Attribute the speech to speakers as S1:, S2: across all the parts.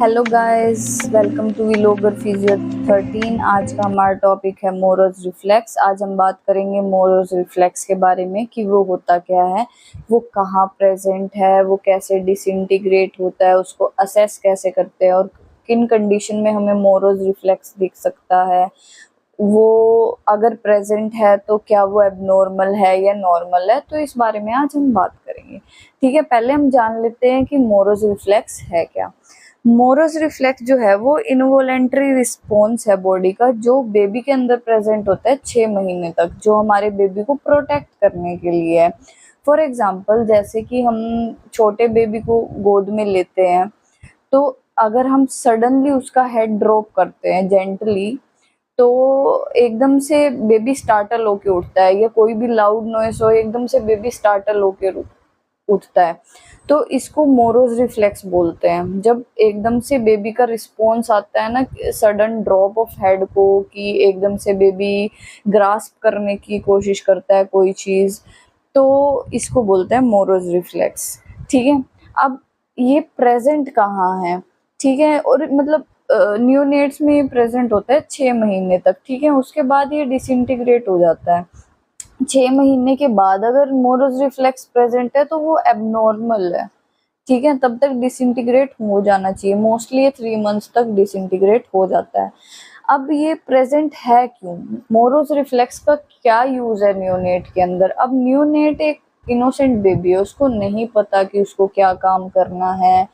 S1: Hello guys, welcome to vlogger physio 13। आज का हमारा टॉपिक है मोरोज रिफ्लेक्स। आज हम बात करेंगे मोरोज रिफ्लेक्स के बारे में कि वो होता क्या है, वो कहाँ प्रेजेंट है, वो कैसे डिसइंटीग्रेट होता है, उसको असेस कैसे करते हैं और किन कंडीशन में हमें मोरोज रिफ्लेक्स दिख सकता है, वो अगर प्रेजेंट है तो क्या वो एबनॉर्मल है या नॉर्मल है। तो इस बारे में आज हम बात करेंगे। ठीक है, पहले हम जान लेते हैं कि मोरोज रिफ्लेक्स है क्या। मोरोज रिफ्लेक्स जो है वो इनवॉलेंट्री रिस्पॉन्स है बॉडी का, जो बेबी के अंदर प्रेजेंट होता है 6 महीने तक, जो हमारे बेबी को प्रोटेक्ट करने के लिए है। फॉर एग्जाम्पल, जैसे कि हम छोटे बेबी को गोद में लेते हैं, तो अगर हम सडनली उसका हेड ड्रॉप करते हैं जेंटली, तो एकदम से बेबी स्टार्टल होके उठता है, या कोई भी लाउड नॉइस हो एकदम से बेबी स्टार्टल होके उठता है। तो इसको मोरोज रिफ्लेक्स बोलते हैं। जब एकदम से बेबी का रिस्पॉन्स आता है ना, सडन ड्रॉप ऑफ हेड को, कि एकदम से बेबी ग्रास्प करने की कोशिश करता है कोई चीज, तो इसको बोलते हैं मोरोज रिफ्लेक्स। ठीक है, अब ये प्रेजेंट कहाँ है? ठीक है, और मतलब न्यूनेट्स में प्रेजेंट होता है 6 महीने तक। ठीक है, उसके बाद ये डिसइंटीग्रेट हो जाता है। 6 महीने के बाद अगर मोरोज रिफ्लेक्स प्रेजेंट है तो वो एबनॉर्मल है। ठीक है, तब तक डिसइंटीग्रेट हो जाना चाहिए। मोस्टली ये 3 मंथ्स तक डिसइंटीग्रेट हो जाता है। अब ये प्रेजेंट है क्यों? मोरोज रिफ्लेक्स का क्या यूज है न्यूनेट के अंदर? अब न्यूनेट एक इनोसेंट बेबी है, उसको नहीं पता कि उसको क्या काम करना है,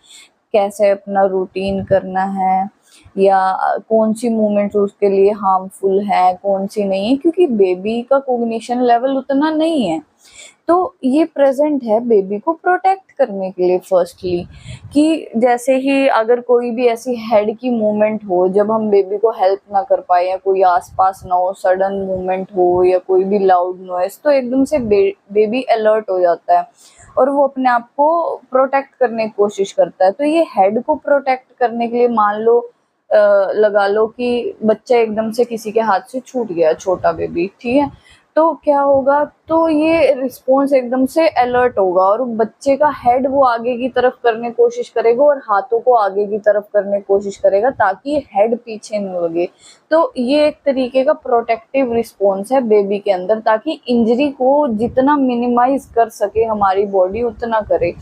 S1: कैसे अपना रूटीन करना है, या कौन सी मूवमेंट्स उसके लिए हार्मफुल है, कौन सी नहीं है, क्योंकि बेबी का कोग्निशन लेवल उतना नहीं है। तो ये प्रेजेंट है बेबी को प्रोटेक्ट करने के लिए। फर्स्टली, कि जैसे ही अगर कोई भी ऐसी हेड की मूवमेंट हो जब हम बेबी को हेल्प ना कर पाए, या कोई आसपास ना हो, सडन मूवमेंट हो या कोई भी लाउड नॉइस, तो एकदम से बेबी अलर्ट हो जाता है और वो अपने आप को प्रोटेक्ट करने की कोशिश करता है। तो ये हेड को प्रोटेक्ट करने के लिए, मान लो लगा लो कि बच्चा एकदम से किसी के हाथ से छूट गया, छोटा बेबी, ठीक है, तो क्या होगा, तो ये रिस्पॉन्स एकदम से अलर्ट होगा और बच्चे का हेड वो आगे की तरफ करने की कोशिश करेगा और हाथों को आगे की तरफ करने की कोशिश करेगा, ताकि हेड पीछे न लगे। तो ये एक तरीके का प्रोटेक्टिव रिस्पॉन्स है बेबी के अंदर, ताकि इंजरी को जितना मिनिमाइज कर सके हमारी बॉडी उतना करे।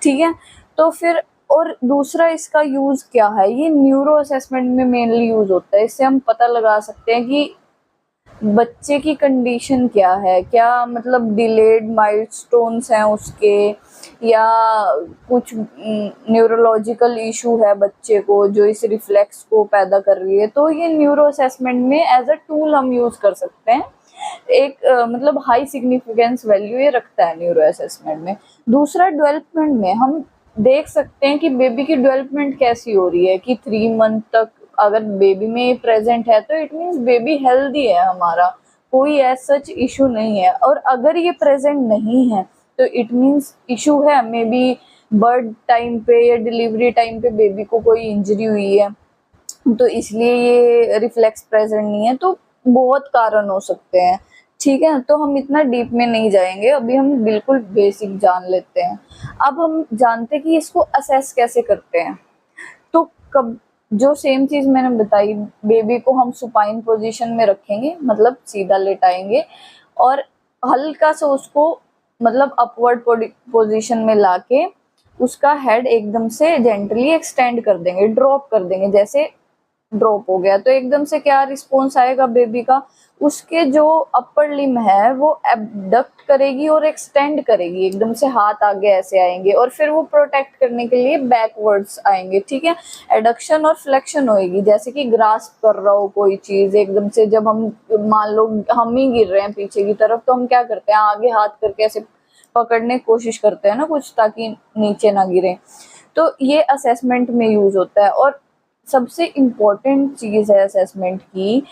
S1: ठीक है, तो फिर और दूसरा इसका यूज क्या है, ये न्यूरो असेसमेंट में मेनली यूज होता है। इससे हम पता लगा सकते हैं कि बच्चे की कंडीशन क्या है, क्या मतलब डिलेड माइलस्टोन्स हैं उसके, या कुछ न्यूरोलॉजिकल इशू है बच्चे को जो इस रिफ्लेक्स को पैदा कर रही है। तो ये न्यूरो असेसमेंट में एज अ टूल हम यूज कर सकते हैं। एक मतलब हाई सिग्निफिकेंस वैल्यू ये रखता है न्यूरो असेसमेंट में। दूसरा, डेवलपमेंट में हम देख सकते हैं कि बेबी की डेवलपमेंट कैसी हो रही है, कि 3 मंथ तक अगर बेबी में प्रेजेंट है तो इट मीन्स बेबी हेल्दी है हमारा, कोई एज सच इशू नहीं है। और अगर ये प्रेजेंट नहीं है तो इट मीन्स इशू है, मे बी बर्थ टाइम पे या डिलीवरी टाइम पे बेबी को कोई इंजरी हुई है, तो इसलिए ये रिफ्लेक्स प्रेजेंट नहीं है। तो बहुत कारण हो सकते हैं। ठीक है, तो हम इतना डीप में नहीं जाएंगे, अभी हम बिल्कुल बेसिक जान लेते हैं। अब हम जानते हैं कि इसको असेस कैसे करते हैं। तो कब, जो सेम चीज मैंने बताई, बेबी को हम सुपाइन पोजीशन में रखेंगे, मतलब सीधा लेटाएंगे, और हल्का सा उसको मतलब अपवर्ड पोजीशन में लाके उसका हेड एकदम से जेंटली एक्सटेंड कर देंगे, ड्रॉप कर देंगे। जैसे ड्रॉप हो गया तो एकदम से क्या रिस्पॉन्स आएगा बेबी का, उसके जो अपर लिम है वो एबडक्ट करेगी और एक्सटेंड करेगी, एकदम से हाथ आगे ऐसे आएंगे, और फिर वो प्रोटेक्ट करने के लिए बैकवर्ड्स आएंगे। ठीक है, एडक्शन और फ्लेक्शन होएगी, जैसे कि ग्रास्प कर रहा हो कोई चीज एकदम से। जब हम मान लो हम ही गिर रहे हैं पीछे की तरफ, तो हम क्या करते हैं, आगे हाथ करके ऐसे पकड़ने की कोशिश करते हैं ना कुछ, ताकि नीचे ना गिरे। तो ये असेसमेंट में यूज होता है। और सबसे इम्पोर्टेंट चीज है असेसमेंट की,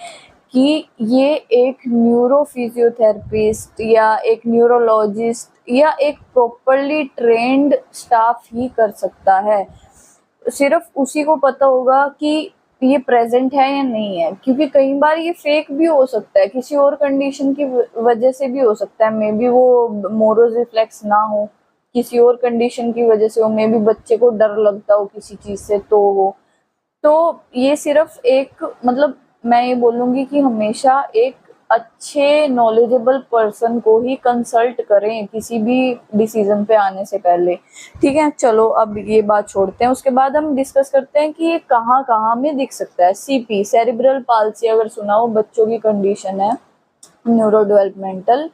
S1: कि ये एक न्यूरो फिजियोथेरेपिस्ट या एक न्यूरोलॉजिस्ट या एक प्रॉपरली ट्रेंड स्टाफ ही कर सकता है। सिर्फ उसी को पता होगा कि ये प्रेजेंट है या नहीं है, क्योंकि कई बार ये फेक भी हो सकता है, किसी और कंडीशन की वजह से भी हो सकता है, मे बी वो मोरोज रिफ्लेक्स ना हो। किसी और कंडीशन की वजह से हो, मे बी बच्चे को डर लगता हो किसी चीज से तो हो, तो ये सिर्फ एक मतलब मैं ये बोलूंगी कि हमेशा एक अच्छे नॉलेजेबल पर्सन को ही कंसल्ट करें किसी भी डिसीजन पे आने से पहले। ठीक है, चलो अब ये बात छोड़ते हैं, उसके बाद हम डिस्कस करते हैं कि ये कहाँ कहाँ में दिख सकता है। सीपी, सेरिब्रल पाल्सी, अगर सुना हो, बच्चों की कंडीशन है, न्यूरो डेवलपमेंटल,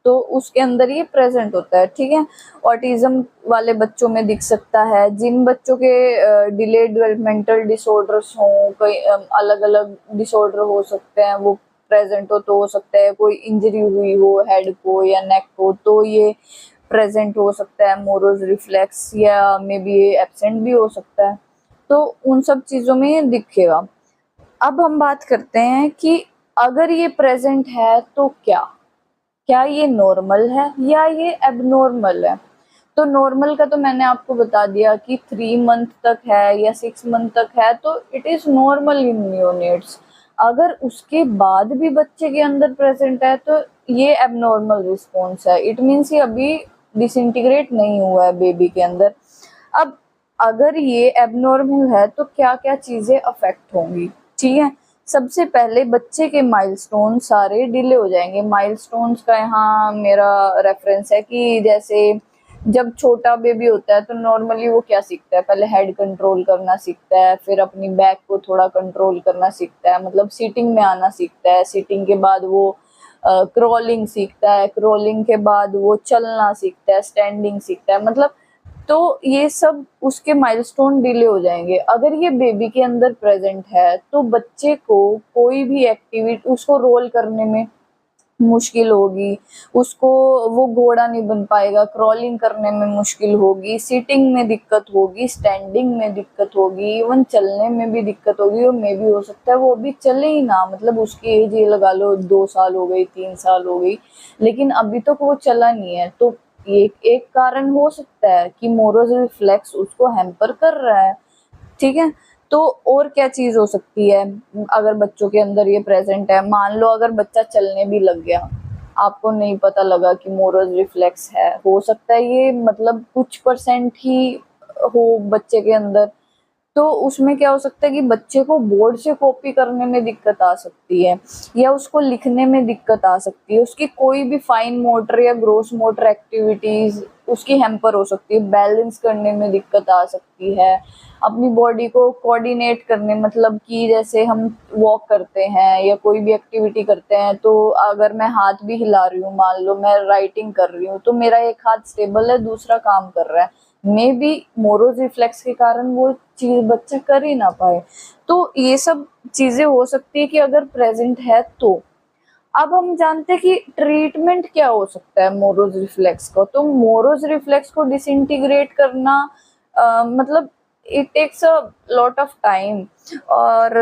S1: तो उसके अंदर ये प्रेजेंट होता है। ठीक है, ऑटिज्म वाले बच्चों में दिख सकता है। जिन बच्चों के डिलेड डेवलपमेंटल डिसऑर्डर्स हों, कोई अलग अलग डिसऑर्डर हो सकते हैं, वो प्रेजेंट हो सकता है। कोई इंजरी हुई हो हेड को या नेक को, तो ये प्रेजेंट हो सकता है मोरोज रिफ्लेक्स, या मे बी ये एब्सेंट भी हो सकता है। तो उन सब चीज़ों में ये दिखेगा। अब हम बात करते हैं कि अगर ये प्रेजेंट है तो क्या ये नॉर्मल है या ये एबनॉर्मल है। तो नॉर्मल का तो मैंने आपको बता दिया कि 3 मंथ तक है या 6 मंथ तक है तो it is normal in neonates. अगर उसके बाद भी बच्चे के अंदर प्रेजेंट है तो ये एबनॉर्मल रिस्पॉन्स है। इट मीन्स ये अभी डिसइंटीग्रेट नहीं हुआ है बेबी के अंदर। अब अगर ये एबनॉर्मल है तो क्या क्या चीजें अफेक्ट होंगी। ठीक है, सबसे पहले बच्चे के माइलस्टोन सारे डिले हो जाएंगे। माइलस्टोन्स का यहाँ मेरा रेफरेंस है कि जैसे जब छोटा बेबी होता है तो नॉर्मली वो क्या सीखता है, पहले हेड कंट्रोल करना सीखता है, फिर अपनी बैक को थोड़ा कंट्रोल करना सीखता है, मतलब सीटिंग में आना सीखता है। सीटिंग के बाद वो क्रॉलिंग सीखता है, क्रॉलिंग के बाद वो चलना सीखता है, स्टैंडिंग सीखता है, मतलब तो ये सब उसके माइलस्टोन डिले हो जाएंगे। अगर ये बेबी के अंदर प्रेजेंट है तो बच्चे को कोई भी एक्टिविटी, उसको रोल करने में मुश्किल होगी, उसको वो घोड़ा नहीं बन पाएगा, क्रॉलिंग करने में मुश्किल होगी, सीटिंग में दिक्कत होगी, स्टैंडिंग में दिक्कत होगी, इवन चलने में भी दिक्कत होगी। और मे भी हो सकता है वो अभी चले ही ना, मतलब उसकी एज ये लगा लो 2 साल हो गई, 3 साल हो गई, लेकिन अभी तक वो चला नहीं है। तो ये एक कारण हो सकता है कि मोरोज रिफ्लेक्स उसको हैम्पर कर रहा है। ठीक है, तो और क्या चीज हो सकती है अगर बच्चों के अंदर ये प्रेजेंट है। मान लो अगर बच्चा चलने भी लग गया, आपको नहीं पता लगा कि मोरोज रिफ्लेक्स है, हो सकता है ये मतलब कुछ परसेंट ही हो बच्चे के अंदर। तो उसमें क्या हो सकता है कि बच्चे को बोर्ड से कॉपी करने में दिक्कत आ सकती है, या उसको लिखने में दिक्कत आ सकती है, उसकी कोई भी फाइन मोटर या ग्रोस मोटर एक्टिविटीज उसकी हैम्पर हो सकती है, बैलेंस करने में दिक्कत आ सकती है, अपनी बॉडी को कोऑर्डिनेट करने, मतलब कि जैसे हम वॉक करते हैं या कोई भी एक्टिविटी करते हैं तो अगर मैं हाथ भी हिला रही हूँ, मान लो मैं राइटिंग कर रही हूँ तो मेरा एक हाथ स्टेबल है, दूसरा काम कर रहा है, मे बी मोरोज रिफ्लेक्स के कारण वो चीज बच्चा कर ही ना पाए। तो ये सब चीजें हो सकती है कि अगर प्रेजेंट है तो। अब हम जानते हैं कि ट्रीटमेंट क्या हो सकता है मोरोज रिफ्लेक्स का। तो मोरोज रिफ्लेक्स को डिसइंटीग्रेट करना मतलब it takes a lot of time, और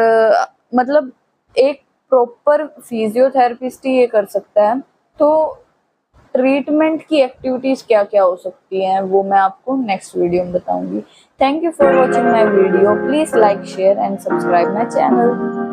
S1: मतलब एक प्रॉपर फिजियोथेरेपिस्ट ही ये कर सकता है। तो ट्रीटमेंट की एक्टिविटीज क्या क्या हो सकती हैं वो मैं आपको नेक्स्ट वीडियो में बताऊंगी। Thank you for watching my video, please like share and subscribe my channel.